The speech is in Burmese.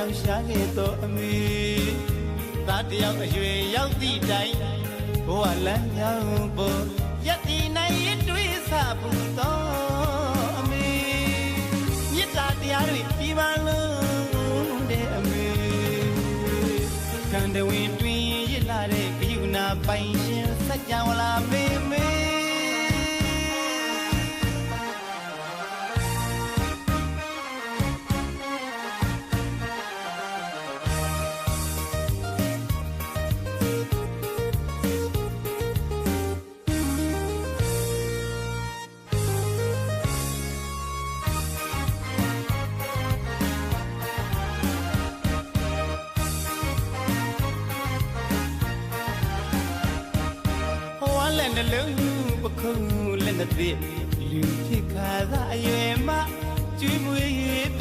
ဆောင်ရှာခဲ့သောအမေသားတယောက်အရွယ်ရောက်သည့်တိုင်ဘဝလမ်းကြောင်းပေါ်ယက်တီနိုင်ရတွေးဆဖို့သောအမေမြစ်တာတရားတွေပြီးပါလို့တဲ့အမေကံတဝင်းတွင်ရစ်လာတဲ့ကယူနာပိုင်ရှင်စัจ java လာမေမေနှလုံးပခုံးလက်နဲ့ပြည့်လူဖြစ်ခါသာအရွယ်မှကျွေးမွေး